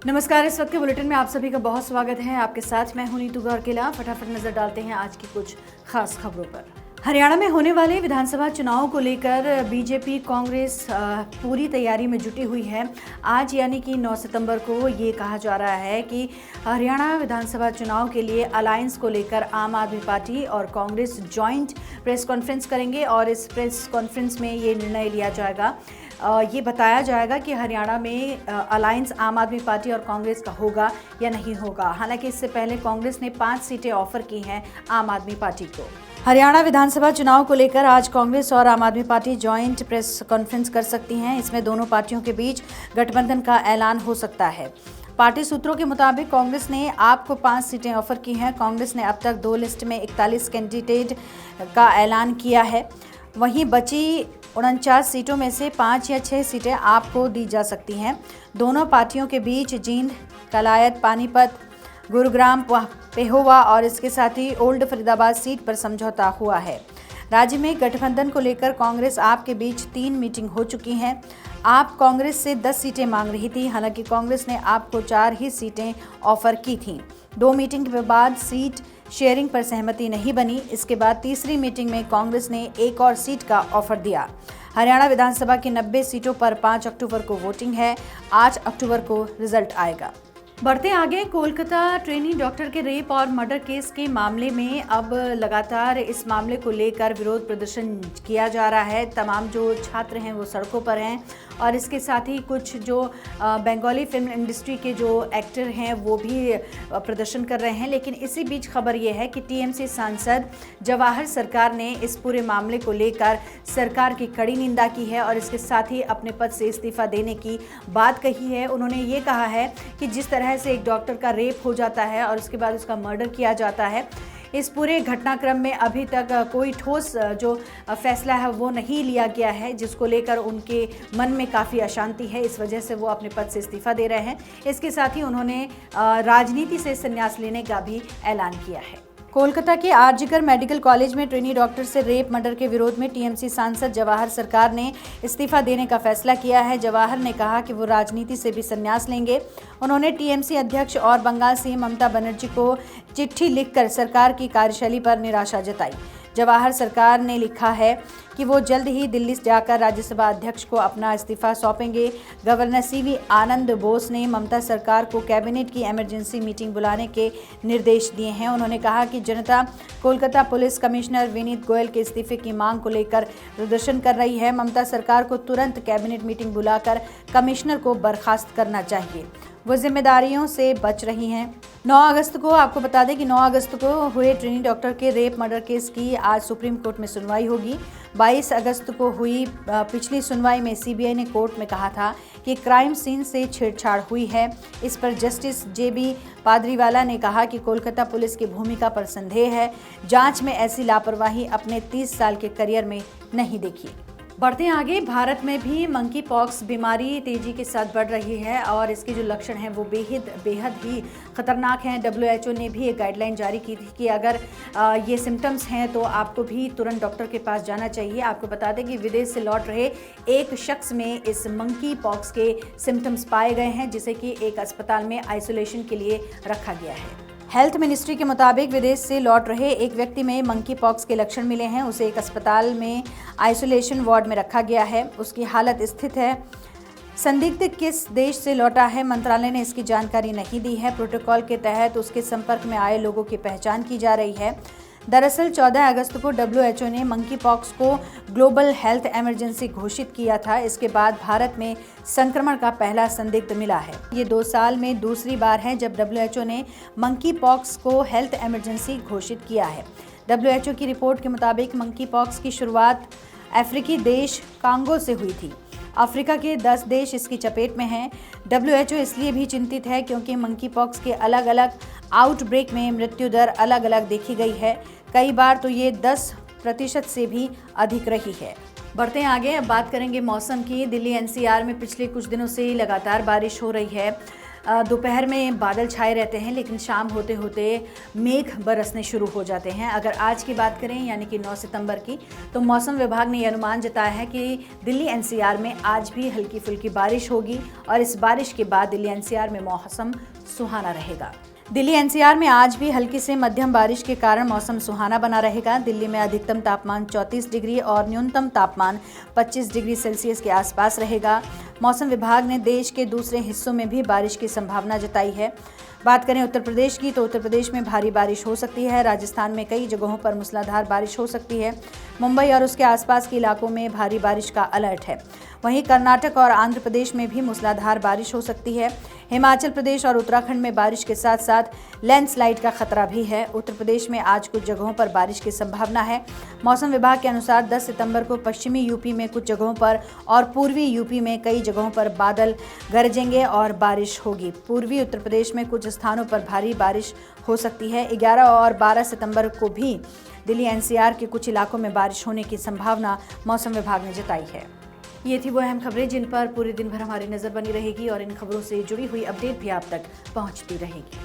नमस्कार। इस वक्त के बुलेटिन में आप सभी का बहुत स्वागत है। आपके साथ मैं हूं नीतू गौरकेला। फटाफट नजर डालते हैं आज की कुछ खास खबरों पर। हरियाणा में होने वाले विधानसभा चुनाव को लेकर बीजेपी कांग्रेस पूरी तैयारी में जुटी हुई है। आज यानी कि 9 सितंबर को ये कहा जा रहा है कि हरियाणा विधानसभा चुनाव के लिए अलायंस को लेकर आम आदमी पार्टी और कांग्रेस जॉइंट प्रेस कॉन्फ्रेंस करेंगे और इस प्रेस कॉन्फ्रेंस में ये निर्णय लिया जाएगा। ये बताया जाएगा कि हरियाणा में अलायंस आम आदमी पार्टी और कांग्रेस का होगा या नहीं होगा। हालांकि इससे पहले कांग्रेस ने 5 सीटें ऑफर की हैं आम आदमी पार्टी को। हरियाणा विधानसभा चुनाव को लेकर आज कांग्रेस और आम आदमी पार्टी जॉइंट प्रेस कॉन्फ्रेंस कर सकती हैं। इसमें दोनों पार्टियों के बीच गठबंधन का ऐलान हो सकता है। पार्टी सूत्रों के मुताबिक कांग्रेस ने आप को 5 सीटें ऑफर की हैं। कांग्रेस ने अब तक 2 लिस्ट में 41 कैंडिडेट का ऐलान किया है। वहीं बची 49 सीटों में से 5 या 6 सीटें आपको दी जा सकती हैं। दोनों पार्टियों के बीच जींद, कलायत, पानीपत, गुरुग्राम, पेहोवा और इसके साथ ही ओल्ड फरीदाबाद सीट पर समझौता हुआ है। राज्य में गठबंधन को लेकर कांग्रेस आप के बीच 3 मीटिंग हो चुकी हैं। आप कांग्रेस से 10 सीटें मांग रही थी। हालांकि कांग्रेस ने आपको 4 ही सीटें ऑफर की थीं। 2 मीटिंग के बाद सीट शेयरिंग पर सहमति नहीं बनी। इसके बाद तीसरी मीटिंग में कांग्रेस ने एक और सीट का ऑफर दिया। हरियाणा विधानसभा की 90 सीटों पर 5 अक्टूबर को वोटिंग है। 8 अक्टूबर को रिजल्ट आएगा। बढ़ते आगे, कोलकाता ट्रेनी डॉक्टर के रेप और मर्डर केस के मामले में अब लगातार इस मामले को लेकर विरोध प्रदर्शन किया जा रहा है। तमाम जो छात्र हैं वो सड़कों पर हैं और इसके साथ ही कुछ जो बंगाली फिल्म इंडस्ट्री के जो एक्टर हैं वो भी प्रदर्शन कर रहे हैं। लेकिन इसी बीच खबर ये है कि टीएमसी सांसद जवाहर सरकार ने इस पूरे मामले को लेकर सरकार की कड़ी निंदा की है और इसके साथ ही अपने पद से इस्तीफा देने की बात कही है। उन्होंने ये कहा है कि जिस तरह से एक डॉक्टर का रेप हो जाता है और उसके बाद उसका मर्डर किया जाता है, इस पूरे घटनाक्रम में अभी तक कोई ठोस जो फैसला है वो नहीं लिया गया है, जिसको लेकर उनके मन में काफ़ी अशांति है। इस वजह से वो अपने पद से इस्तीफा दे रहे हैं। इसके साथ ही उन्होंने राजनीति से संन्यास लेने का भी ऐलान किया है। कोलकाता के आरजीकर मेडिकल कॉलेज में ट्रेनी डॉक्टर से रेप मर्डर के विरोध में टीएमसी सांसद जवाहर सरकार ने इस्तीफा देने का फैसला किया है। जवाहर ने कहा कि वो राजनीति से भी संन्यास लेंगे। उन्होंने टीएमसी अध्यक्ष और बंगाल सीएम ममता बनर्जी को चिट्ठी लिखकर सरकार की कार्यशैली पर निराशा जताई। जवाहर सरकार ने लिखा है कि वो जल्द ही दिल्ली जाकर राज्यसभा अध्यक्ष को अपना इस्तीफा सौंपेंगे। गवर्नर सीवी आनंद बोस ने ममता सरकार को कैबिनेट की इमरजेंसी मीटिंग बुलाने के निर्देश दिए हैं। उन्होंने कहा कि जनता कोलकाता पुलिस कमिश्नर विनीत गोयल के इस्तीफे की मांग को लेकर प्रदर्शन कर रही है। ममता सरकार को तुरंत कैबिनेट मीटिंग बुलाकर कमिश्नर को बर्खास्त करना चाहिए। वो जिम्मेदारियों से बच रही हैं। 9 अगस्त को आपको बता दें कि 9 अगस्त को हुए ट्रेनी डॉक्टर के रेप मर्डर केस की आज सुप्रीम कोर्ट में सुनवाई होगी। 22 अगस्त को हुई पिछली सुनवाई में सीबीआई ने कोर्ट में कहा था कि क्राइम सीन से छेड़छाड़ हुई है। इस पर जस्टिस जेबी पादरीवाला ने कहा कि कोलकाता पुलिस की भूमिका पर संदेह है। जांच में ऐसी लापरवाही अपने 30 साल के करियर में नहीं देखी। बढ़ते आगे, भारत में भी मंकी पॉक्स बीमारी तेजी के साथ बढ़ रही है और इसके जो लक्षण हैं वो बेहद ही खतरनाक हैं। WHO ने भी एक गाइडलाइन जारी की थी कि अगर ये सिम्टम्स हैं तो आपको भी तुरंत डॉक्टर के पास जाना चाहिए। आपको बता दें कि विदेश से लौट रहे एक शख्स में इस मंकी पॉक्स के सिम्टम्स पाए गए हैं, जिसे कि एक अस्पताल में आइसोलेशन के लिए रखा गया है। हेल्थ मिनिस्ट्री के मुताबिक विदेश से लौट रहे एक व्यक्ति में मंकी पॉक्स के लक्षण मिले हैं। उसे एक अस्पताल में आइसोलेशन वार्ड में रखा गया है। उसकी हालत स्थिर है। संदिग्ध किस देश से लौटा है, मंत्रालय ने इसकी जानकारी नहीं दी है। प्रोटोकॉल के तहत उसके संपर्क में आए लोगों की पहचान की जा रही है। दरअसल 14 अगस्त को WHO ने मंकी पॉक्स को ग्लोबल हेल्थ इमरजेंसी घोषित किया था। इसके बाद भारत में संक्रमण का पहला संदिग्ध मिला है। ये 2 साल में दूसरी बार है जब WHO ने मंकी पॉक्स को हेल्थ इमरजेंसी घोषित किया है। WHO की रिपोर्ट के मुताबिक मंकी पॉक्स की शुरुआत अफ्रीकी देश कांगो से हुई थी। अफ्रीका के 10 देश इसकी चपेट में हैं। WHO इसलिए भी चिंतित है क्योंकि मंकी पॉक्स के अलग अलग आउटब्रेक में मृत्यु दर अलग अलग देखी गई है। कई बार तो ये 10% से भी अधिक रही है। बढ़ते हैं आगे, अब बात करेंगे मौसम की। दिल्ली NCR में पिछले कुछ दिनों से लगातार बारिश हो रही है। दोपहर में बादल छाए रहते हैं, लेकिन शाम होते होते मेघ बरसने शुरू हो जाते हैं। अगर आज की बात करें यानी कि 9 सितंबर की, तो मौसम विभाग ने यह अनुमान जताया है कि दिल्ली एनसीआर में आज भी हल्की फुल्की बारिश होगी और इस बारिश के बाद दिल्ली एनसीआर में मौसम सुहाना रहेगा। दिल्ली एनसीआर में आज भी हल्की से मध्यम बारिश के कारण मौसम सुहाना बना रहेगा। दिल्ली में अधिकतम तापमान 34 डिग्री और न्यूनतम तापमान 25 डिग्री सेल्सियस के आसपास रहेगा। मौसम विभाग ने देश के दूसरे हिस्सों में भी बारिश की संभावना जताई है। बात करें उत्तर प्रदेश की, तो उत्तर प्रदेश में भारी बारिश हो सकती है। राजस्थान में कई जगहों पर मूसलाधार बारिश हो सकती है। मुंबई और उसके आसपास के इलाकों में भारी बारिश का अलर्ट है। वहीं कर्नाटक और आंध्र प्रदेश में भी मूसलाधार बारिश हो सकती है। हिमाचल प्रदेश और उत्तराखंड में बारिश के साथ साथ लैंडस्लाइड का खतरा भी है। उत्तर प्रदेश में आज कुछ जगहों पर बारिश की संभावना है। मौसम विभाग के अनुसार 10 सितंबर को पश्चिमी यूपी में कुछ जगहों पर और पूर्वी यूपी में कई जगहों पर बादल गरजेंगे और बारिश होगी। पूर्वी उत्तर प्रदेश में कुछ स्थानों पर भारी बारिश हो सकती है। 11 और 12 सितंबर को भी दिल्ली एनसीआर के कुछ इलाकों में बारिश होने की संभावना मौसम विभाग ने जताई है। ये थी वो अहम खबरें जिन पर पूरे दिन भर हमारी नज़र बनी रहेगी और इन खबरों से जुड़ी हुई अपडेट भी आप तक पहुंचती रहेगी।